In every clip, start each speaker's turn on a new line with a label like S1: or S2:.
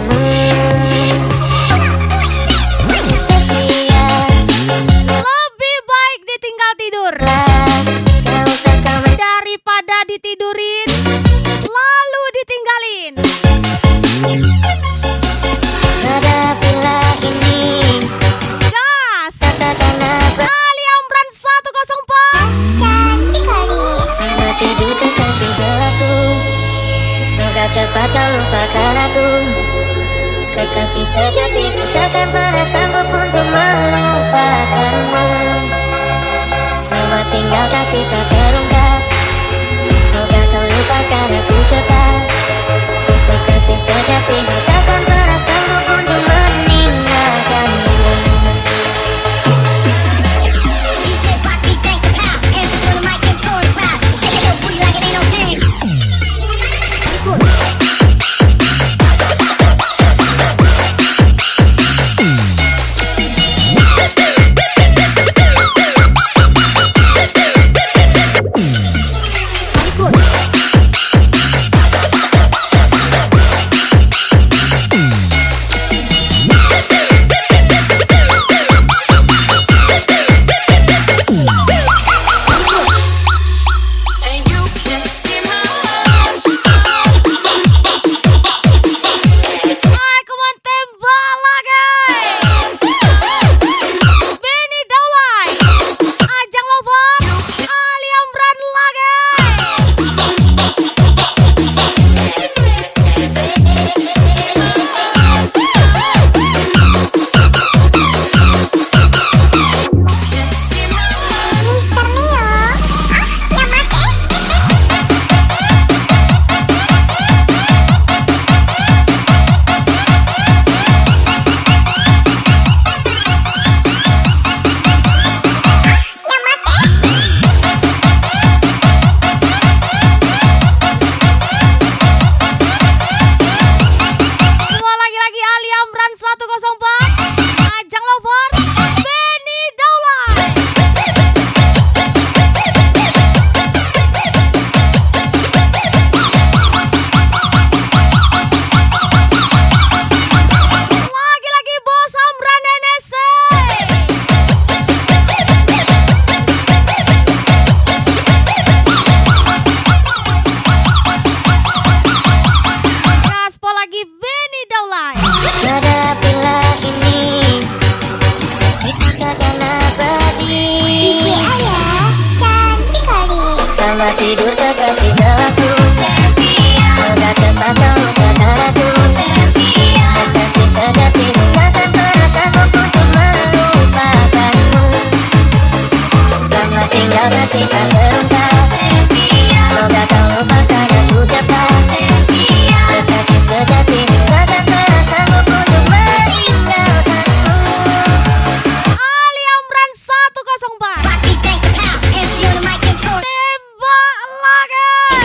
S1: lupakanmu. Setia,
S2: Lebih baik ditinggal tidur
S1: tak usah kau
S2: daripada ditidurin lalu ditinggalin.
S1: hadapilah ini.
S2: Gas.
S1: Katakan apa?
S2: Ali Amran 104.
S1: Cantik kali. Selamat tidur kekasih gelapku. Semoga cepat kau lupakan aku. Kekasih sejatiku takkan pernah sanggup untuk melupakanmu. Selamat tinggal kasih tak terungkap. Semoga kau lupakan aku cepat. Kekasih sejatiku takkan pernah sanggup untuk meninggalkanmu.
S2: Come on, tembak lagi. Benny Daulay, Ajang Lover, Ali Amran lagi.
S1: Mister Mio, yang mati.
S2: Semua lagi-lagi Ali Amran 104, Ajang Lover, Benny Daulay. Lagi-lagi Bos Amran NSC. Gaspol lagi Benny Daulay.
S1: Hadapilah ini. Seperti akan abadi. DJ Ayah, cantik kali. Selamat tidur kekasih gelapku. Semoga cepat kau lupakan aku. Kekasih sejatimu takkan pernah sanggup untuk melupakanmu. Selamat tinggal kasih tak terungkap. Semoga kau lupakan aku cepat. Kekasih sejatimu takkan pernah sanggup untuk meninggalkanmu.
S2: Ali Amran 104. Tembak lagi.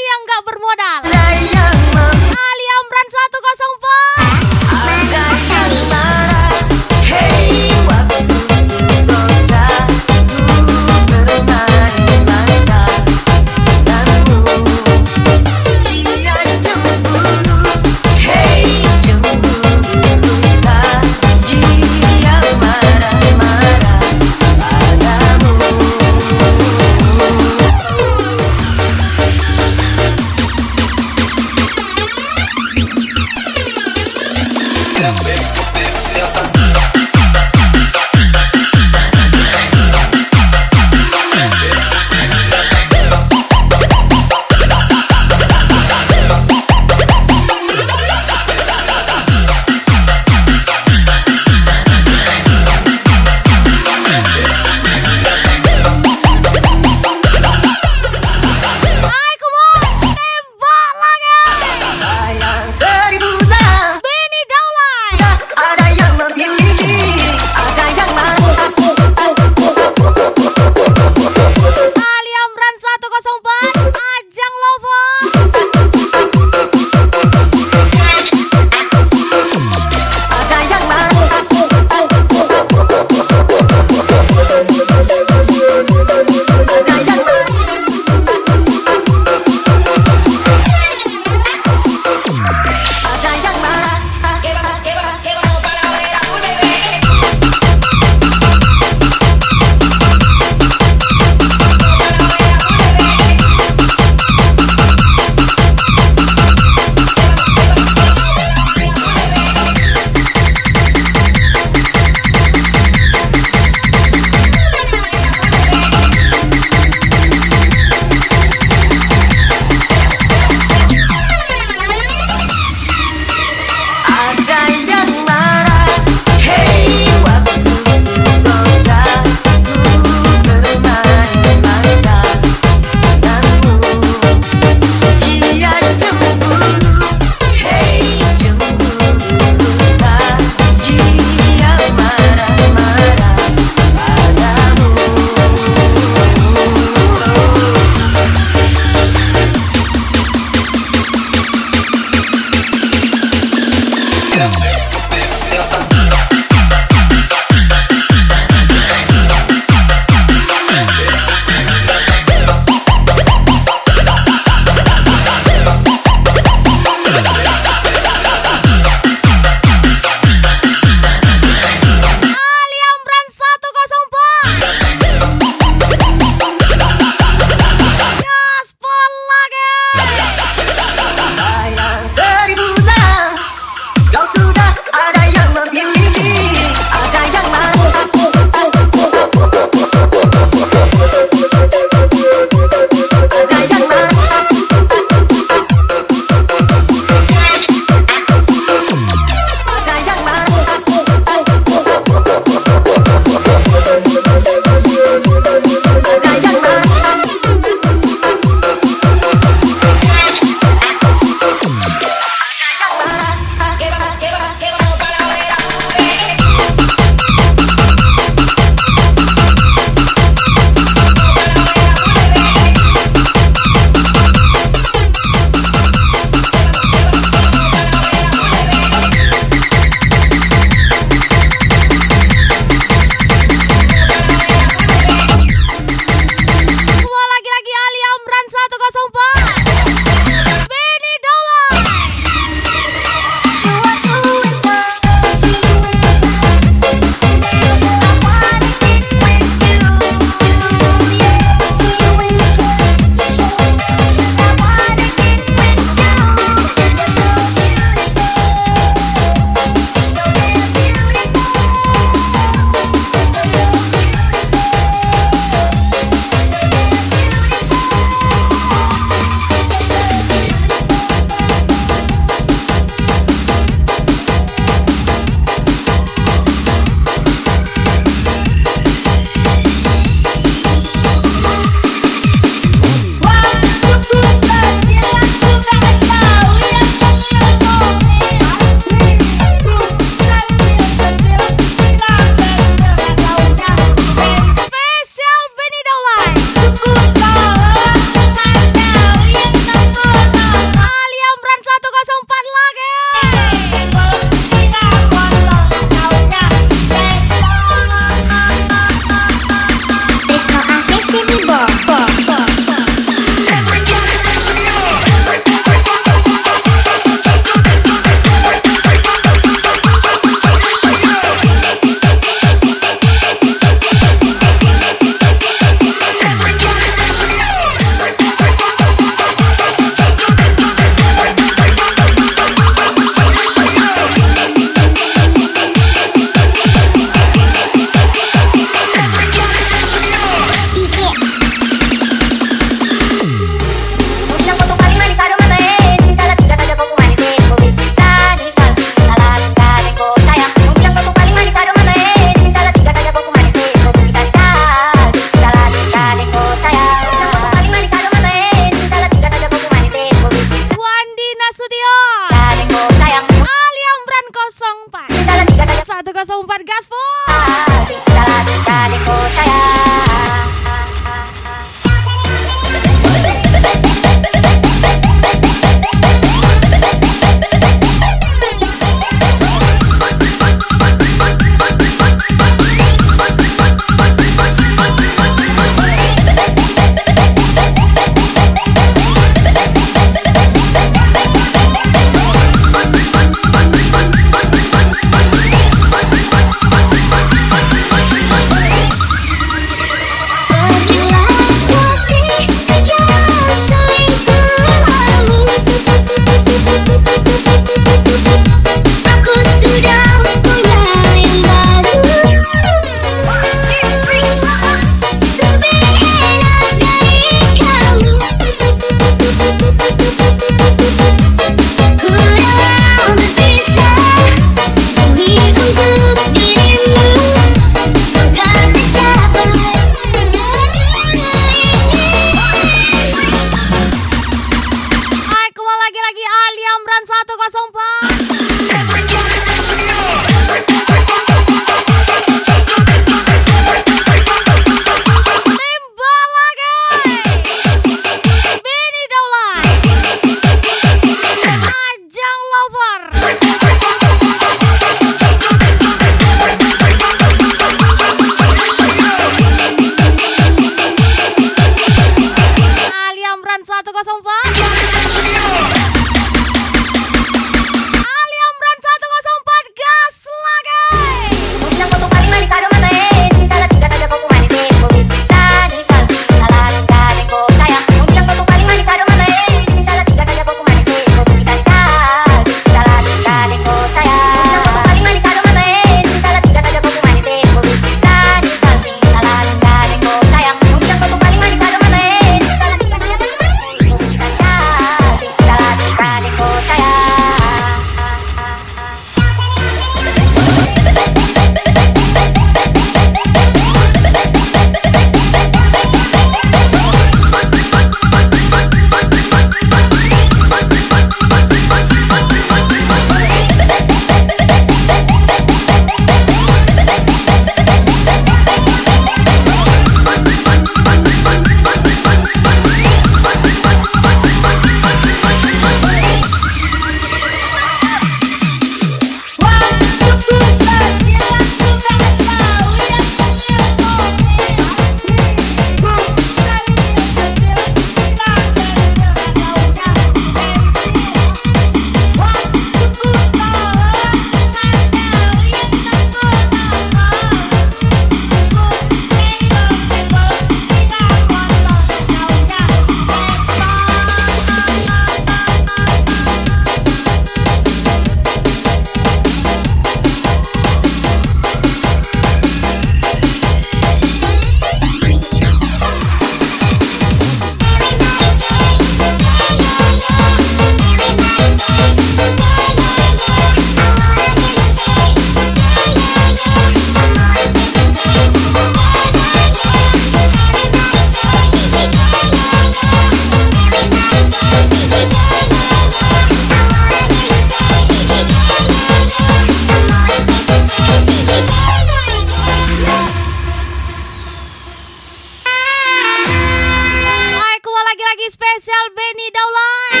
S2: lagi spesial Benny Daulay,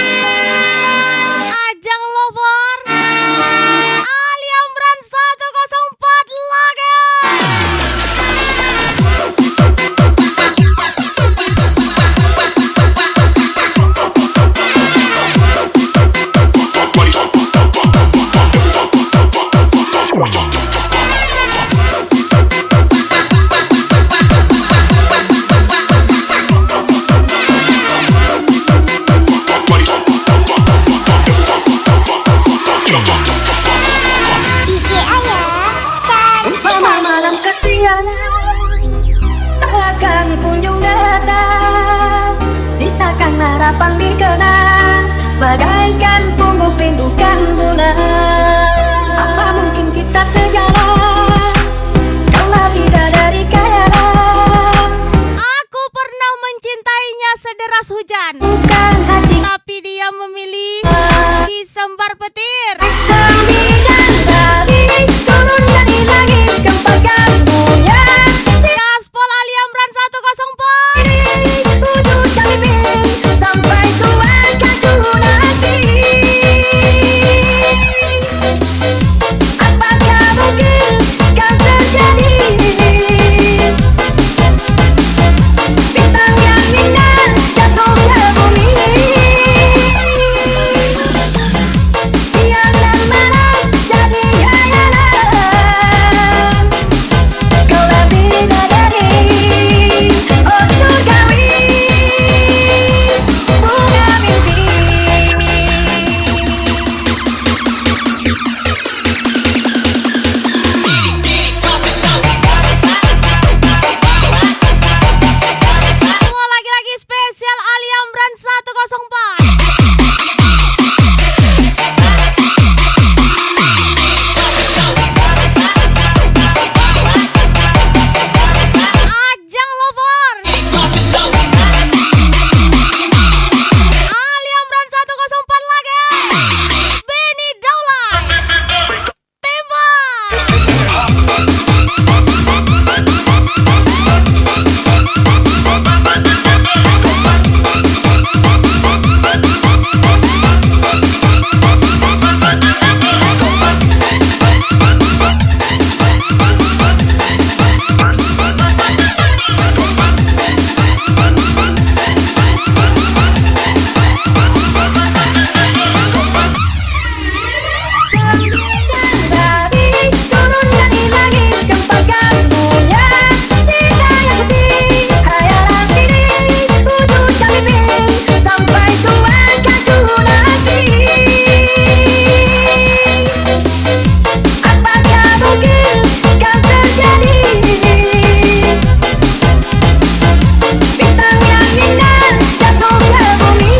S2: Ajang Lover, Ali Amran 104 Laga.
S1: DJ Ayah cantik
S3: Malam kesiangan tak akan kunjung datang, sisakan harapan dikenang bagaikan punggung rindukan bulan. Apa mungkin kita sejalan, kaulah bidadari kayalah.
S2: Aku pernah mencintainya sederas hujan,
S3: Bukan hati
S2: tapi dia memilih disembar petir.
S3: dari turun dari langit kempakan punya
S2: Gaspol Ali Amran 104.
S3: wujud kami sampai tuan kaku nanti. Apakah mungkin kan terjadi bintang yang indah jatuh ke bumi. Siang dan malam jadi hayalan, kaulah bidadari, oh surgawi, bunga mimpi.
S2: Semua lagi-lagi spesial Ali Amran 104. Ajang Lover, Ali Amran 104 Laga, Benny Daulay, Tembak.
S3: Dari turun dari langit kempakan punya cinta yang suci, hayalan ini wujud kami sampai tuan kaku nanti. Apakah mungkin kan terjadi bintang yang indah jatuh ke bumi.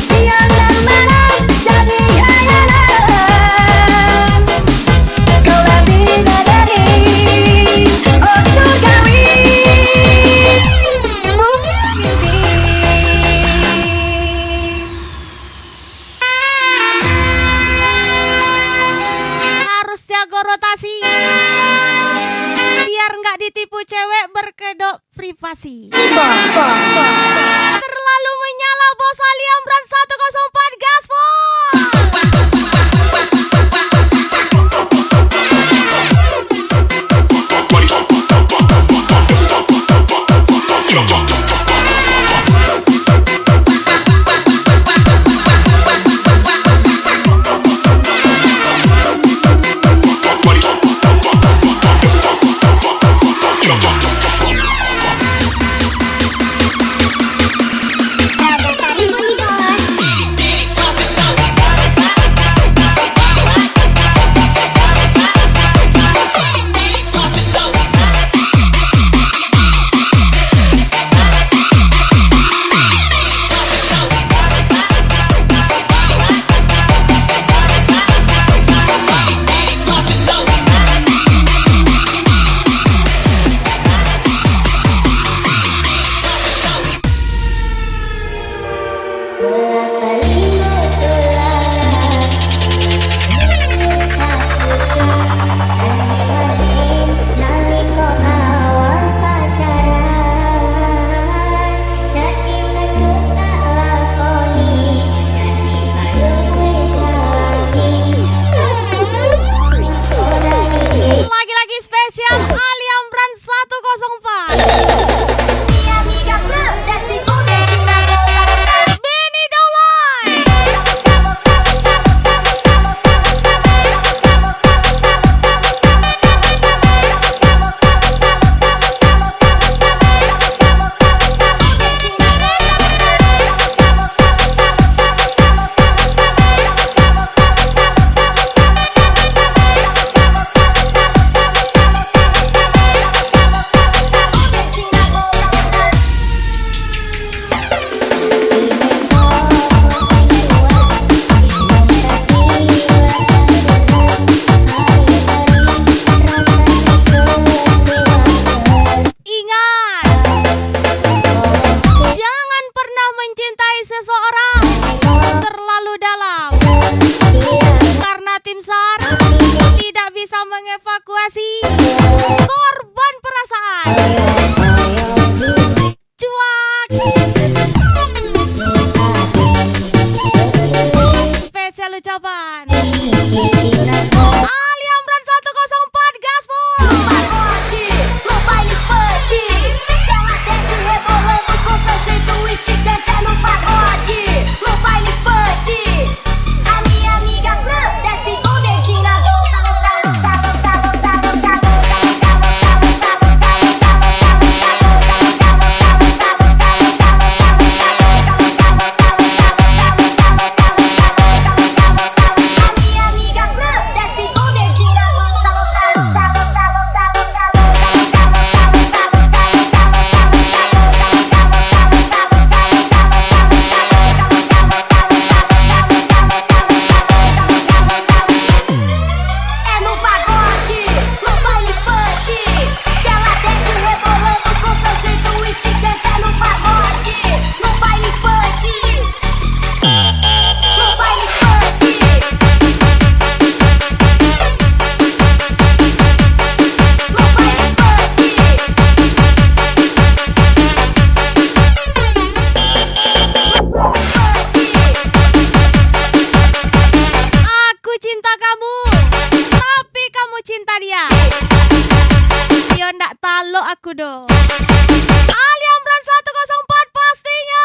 S3: Siang dan malam jadi hayalan, kaulah bidadari, oh surgawi, bunga mimpi.
S2: Harus jago rotasi biar nggak ditipu cewek berkedok privasi. Terlalu menyala bos Ali Amran 104 Gaspol.
S1: Nada Sari Unidor
S2: Cuak. Spesial ucapan Ali Amran 104 Gaspol.
S3: Pagode, no baile funk. Ela desce rebolando com seu jeito esticante no pagode, no baile funk. A minha amiga Fran desce o dedinho na boca. A minha amiga Fran desce o dedinho na boca. É no pagode, no baile funk, que ela desce rebolando com seu jeito esticante. É no pagode, no baile funk, no baile funk, no baile
S2: Aku cinta kamu, tapi kamu cinta dia. Yo ndak talo aku do. Ali Amran 104 pastinya.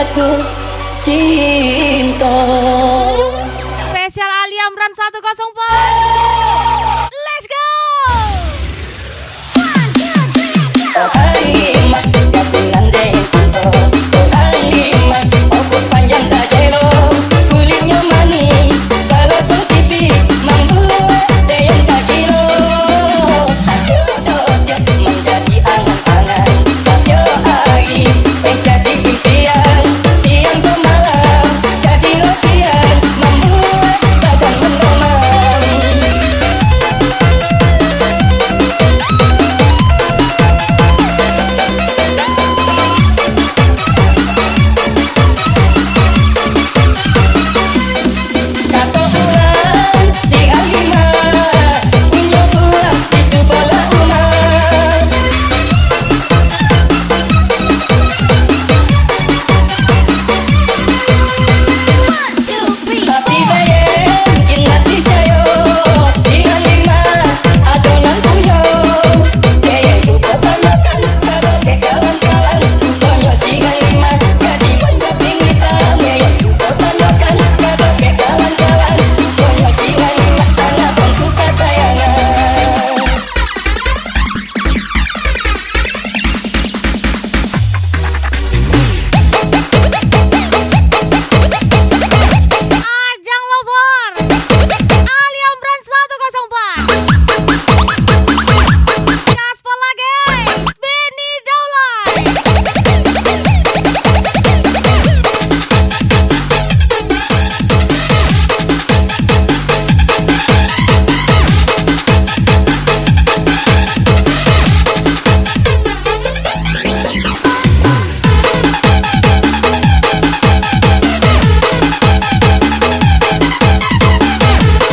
S4: jatuh cinta.
S2: Spesial Ali Amran 104. Let's go.
S4: Oh Halimah, gabungan deh cinta. Oh Halimah, opo panjang tak jelo, kulitnya manis, kalau sang pipi membuat yang tak kilo. Satu dojo menjadi angan-angan, satu hari jadi impian, siang ke malam jadi losian, membuat badan mendomang. Kata orang si Halimah punya buah di sebelah rumah. Tapi bayang ingat dicayo si Halimah adonan puyo. Bayang coba tanyakan kalau ke kawan-kawan, rupanya si Halimah jadi pendamping kita. Bayang coba tanyakan kalau ke kawan-kawan, rupanya si Halimah anak pun suka sayangan.
S2: Ajang Lover Ali Amran 104. Gaspol lagi Benny Daulay.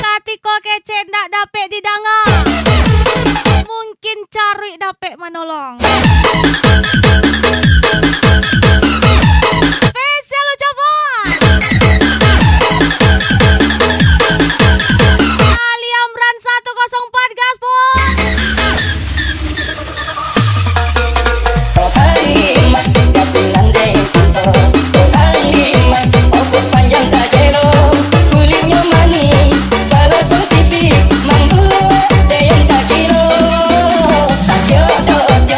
S2: Katiko kece ndak dapet didanga, mungkin cari dapet menolong. Spesial ucapan Ali Amran 104 Gaspol.
S4: Oh Halimah, gabungan deh cinta. Oh Halimah, opo panjang tak jelo, kulitnya manis, kalau sang pipi membuat yang tak kilo. Sakyo dojo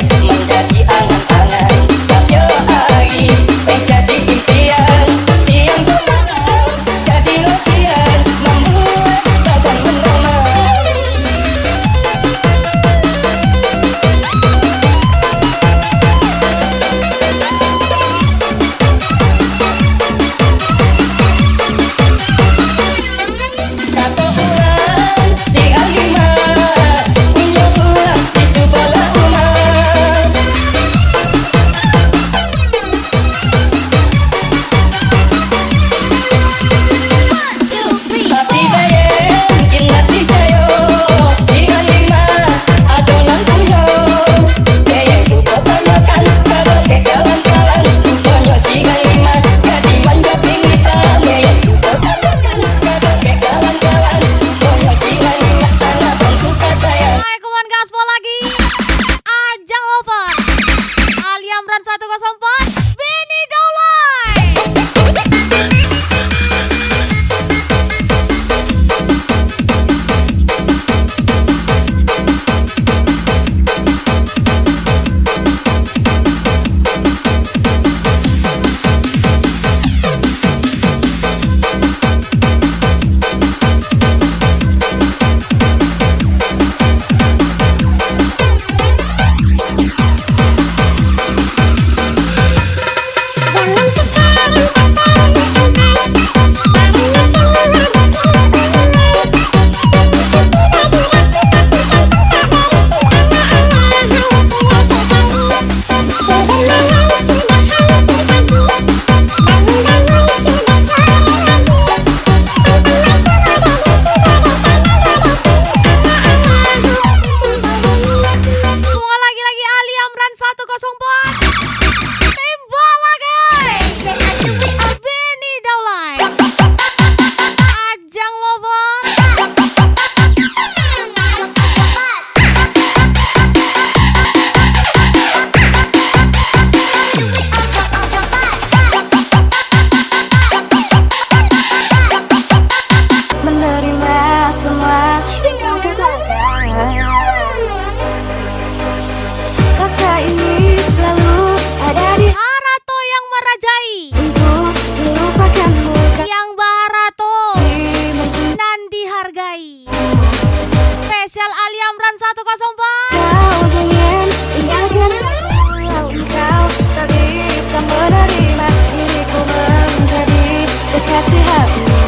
S2: 104.
S3: Kau ingin tinggalkan walau engkau tak bisa menerima diriku menjadi kekasih hatimu.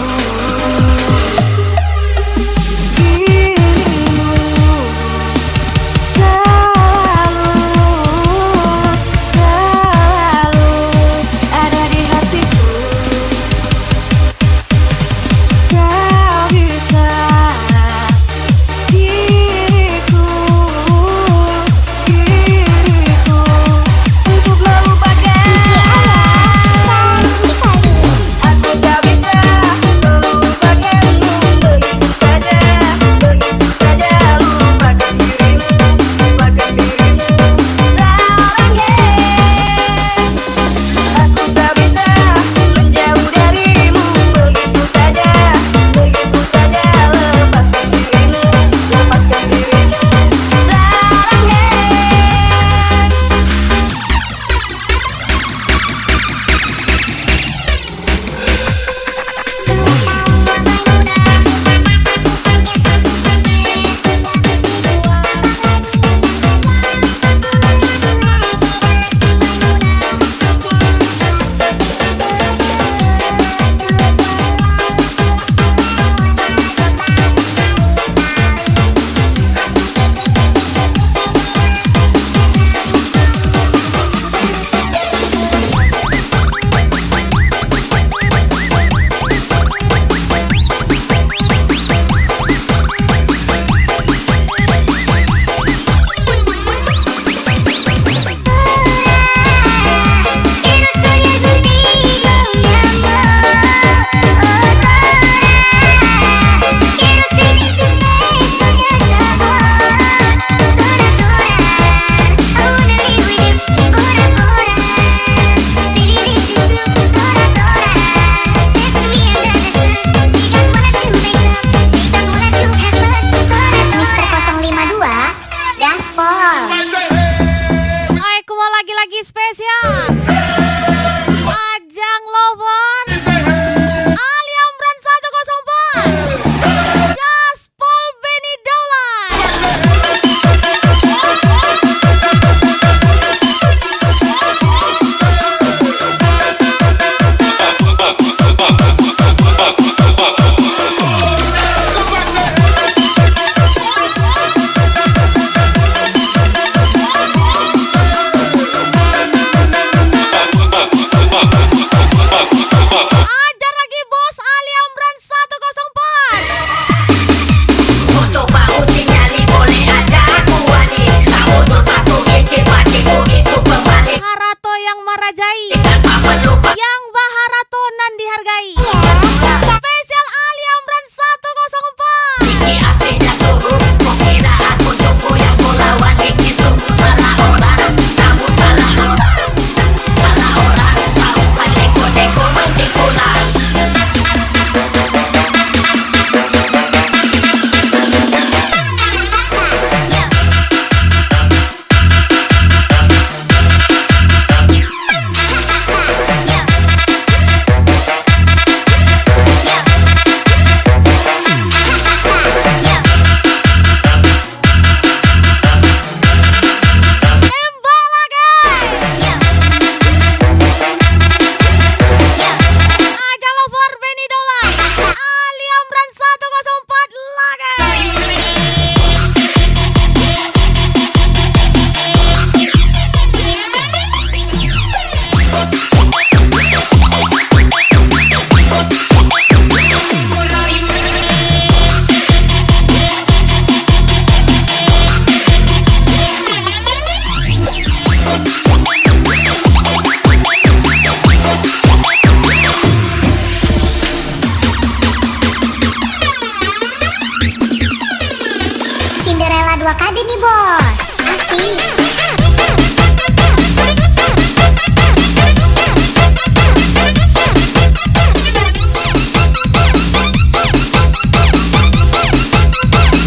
S3: Dirimu selalu ada di hatiku. Kau bisa diriku untuk melupakan. Aku tak bisa melupakanmu begitu saja lupakan dirimu sayang. Aku tak bisa menjauh darimu begitu saja lepaskan dirimu sayang. Mister 052 Gaspol.
S2: Aku mau lagi-lagi spesial. Ajang Lovon Ali Amran 104. Gaspol Benny Daulat. Ajar lagi bos Ali Amran 104.
S4: Mau coba uji nyali boleh aja aku wani. Tahun 1 ini pastiku itu kembali.
S2: Harato yang merajai,
S4: Tanpa melupa
S2: yang Baharato nan dihargai. Spesial Ali Amran 104.
S4: Iki aslinya suhu. Kok kira aku cupu yang mau lawan Iki sungguh salah orang. Kamu salah orang. Kau usah deko-deko mendikulah.
S2: Tembak lagi. Ajang Lover Benny Daulat. Ali Amran 104 lagi.
S1: Cinderella 2 kali nih bos. Asik.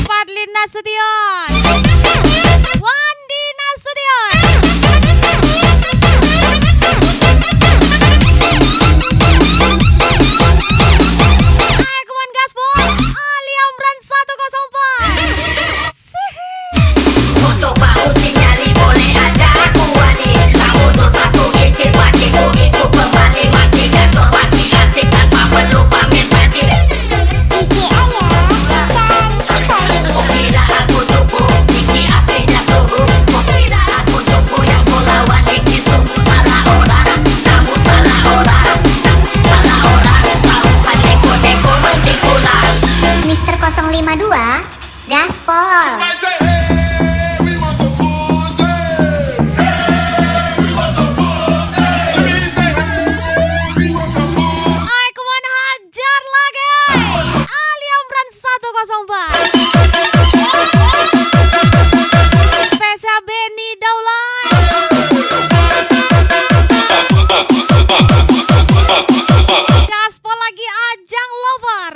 S2: Fadli Nasution. Wandi Nasution. Aku mau Gaspol Ali Amran 104. Sihir.
S3: coba uji nyali boleh aja aku wani. Kamu tuh satu gigit wajib ku kembali. Masih gacor masih asik tanpa perlu pamit tadi.
S1: DJ Ayah cari kali.
S3: Kau kira aku cupu, Iki aslinya suhu. Kau kira aku cupu yang kau lawan Iki sungguh salah orang. Kamu salah orang, salah orang. Kau saja kode-kode mendikulan.
S1: Mister 052 Gaspol.
S2: Ay, kemana hajar lagi? Ali Amran 104. Spesial Benny Daulay. Gaspol lagi ajang lover.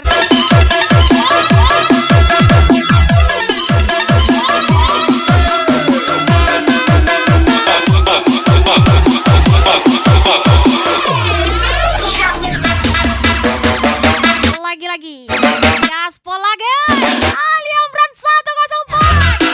S2: Lagi-lagi Gaspol lagi Ali Amran 104.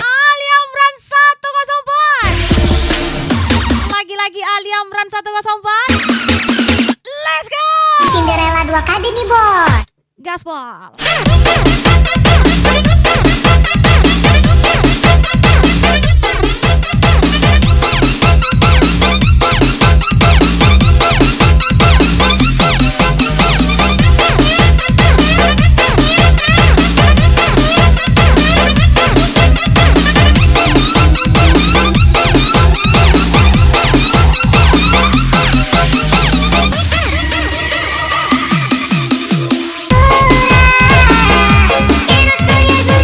S2: Ali Amran 104. Lagi-lagi Ali Amran 104. Let's go.
S1: Cinderella 2 kali nih bos.
S2: Gaspol.
S1: Quiero ser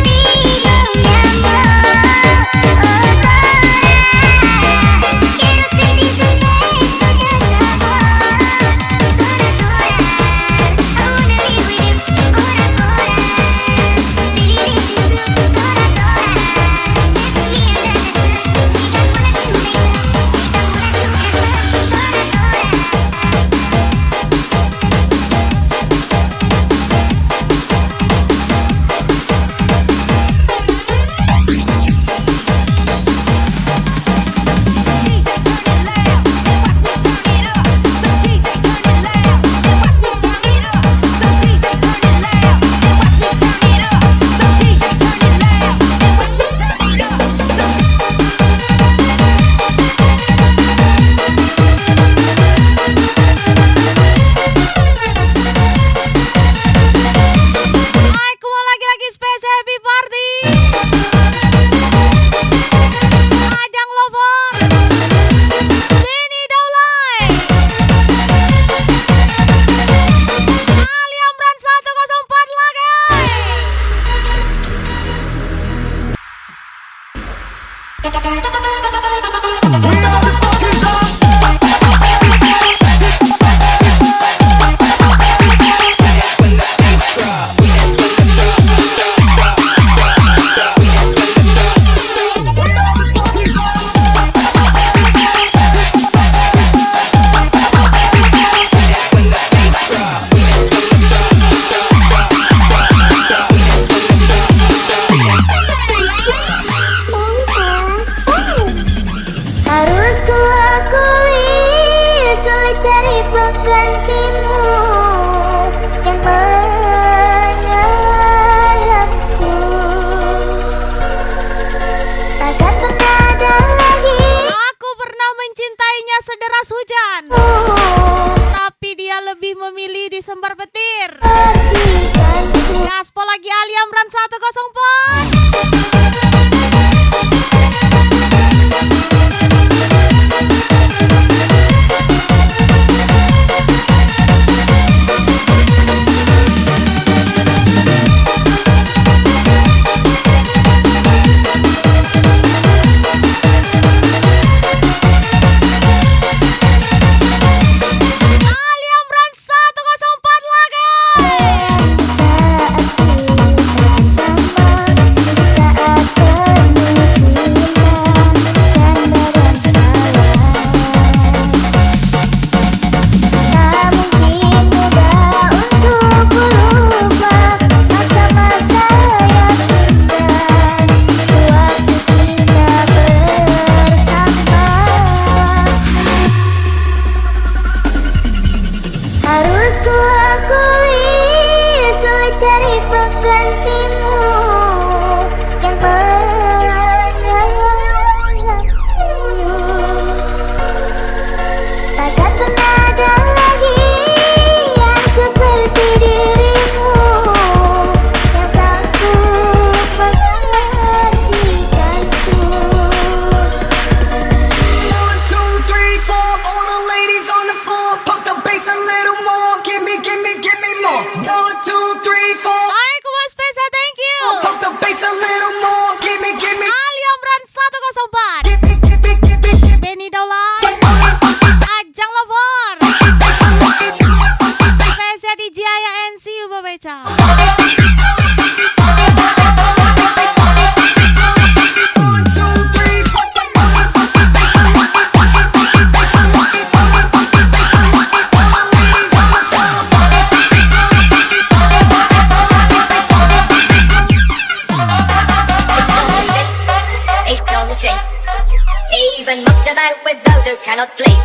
S3: Even monks and out with those who cannot sleep.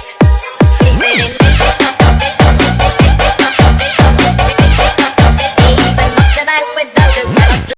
S3: Keep it in.